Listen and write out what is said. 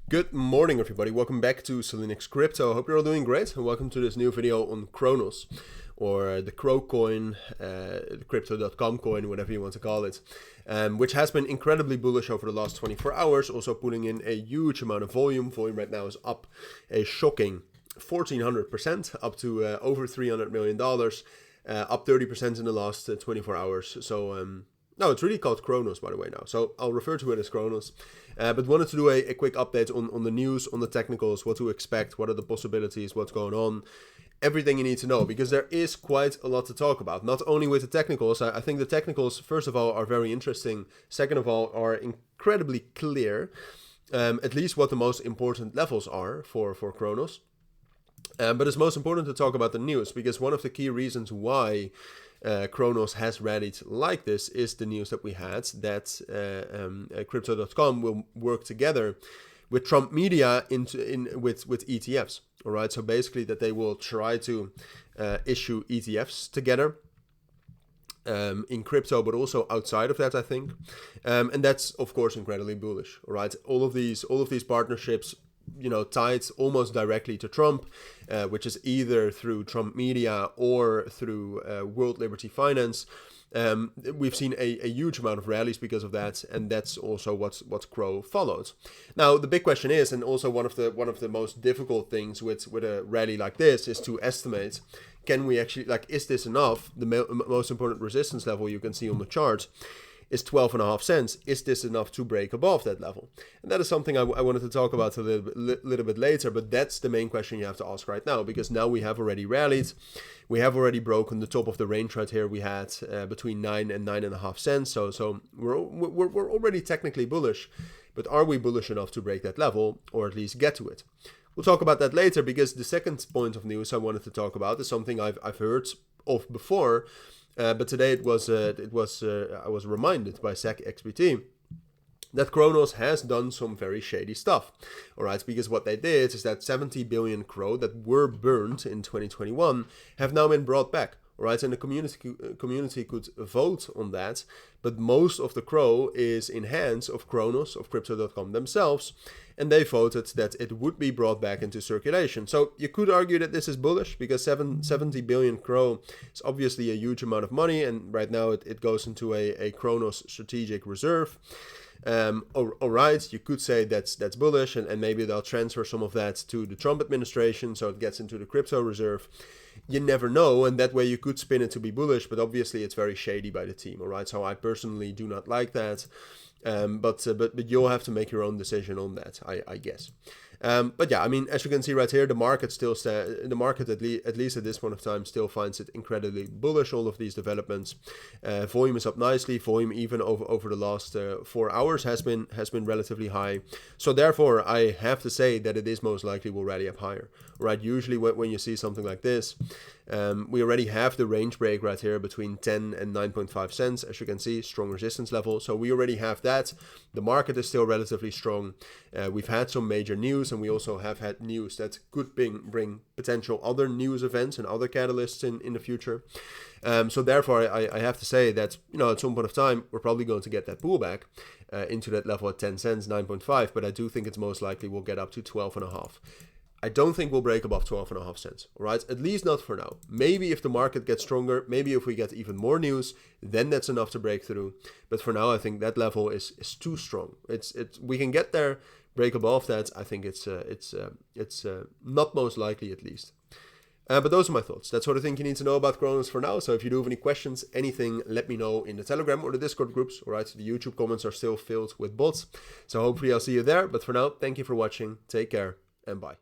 Good morning, everybody. Welcome back to cilinixfxcapital. I hope you're all doing great, and welcome to this new video on Cronos, or the Crow coin, the crypto.com coin, whatever you want to call it, which has been incredibly bullish over the last 24 hours, also pulling in a huge amount of volume. Volume right now is up a shocking 1,400%, up to over $300 million, up 30% in the last 24 hours. So, no, it's really called Cronos, by the way, now. So I'll refer to it as Cronos. But wanted to do a quick update on the news, on the technicals, what to expect, what are the possibilities, what's going on, everything you need to know, because there is quite a lot to talk about. Not only with the technicals, I think the technicals, first of all, are very interesting. Second of all, are incredibly clear, at least what the most important levels are for Cronos. But it's most important to talk about the news, because one of the key reasons why Cronos has rallied like this is the news that we had that crypto.com will work together with Trump Media with ETFs. All right, so basically that they will try to issue ETFs together in crypto, but also outside of that, I think, and that's of course incredibly bullish. All right, all of these partnerships, you know, tied almost directly to Trump, which is either through Trump Media or through World Liberty Finance. We've seen a huge amount of rallies because of that, and that's also what Crow followed. Now the big question is, and also one of the most difficult things with a rally like this is to estimate, can we actually, like, is this enough? The most important resistance level you can see on the chart is 12.5 cents. Is this enough to break above that level? And that is something I wanted to talk about a little bit later, but that's the main question you have to ask right now, because now we have already rallied. We have already broken the top of the range right here. We had between 9 and 9.5 cents. So we're already technically bullish, but are we bullish enough to break that level, or at least get to it? We'll talk about that later, because the second point of news I wanted to talk about is something I've heard of before. But today I was reminded by cilinixfxcapital that Cronos has done some very shady stuff. All right, because what they did is that 70 billion Crow that were burned in 2021 have now been brought back. All right, and the community could vote on that, but most of the Crow is in hands of Cronos, of crypto.com themselves, and they voted that it would be brought back into circulation. So you could argue that this is bullish, because 70 billion Crow is obviously a huge amount of money, and right now it goes into a Cronos strategic reserve. All right, you could say that's bullish, and maybe they'll transfer some of that to the Trump administration, so it gets into the crypto reserve. You never know, and that way you could spin it to be bullish, but obviously it's very shady by the team. All right, so I personally do not like that, but you'll have to make your own decision on that, I guess. But yeah, I mean, as you can see right here, the market at least at this point of time still finds it incredibly bullish, all of these developments. Volume is up nicely. Volume even over the last 4 hours has been relatively high. So therefore, I have to say that it is most likely will rally up higher. Right? Usually when you see something like this, we already have the range break right here between 10 and 9.5 cents. As you can see, strong resistance level. So we already have that. The market is still relatively strong. We've had some major news, and we also have had news that could bring potential other news events and other catalysts in the future. So therefore, I have to say that, you know, at some point of time, we're probably going to get that pullback into that level at 10 cents, 9.5. But I do think it's most likely we'll get up to 12.5. I don't think we'll break above 12.5 cents, all right? At least not for now. Maybe if the market gets stronger, maybe if we get even more news, then that's enough to break through. But for now, I think that level is too strong. We can get there, break above that. I think it's not most likely, at least. But those are my thoughts. That's what I think you need to know about Cronos for now. So if you do have any questions, anything, let me know in the Telegram or the Discord groups. All right, the YouTube comments are still filled with bots. So hopefully I'll see you there. But for now, thank you for watching. Take care and bye.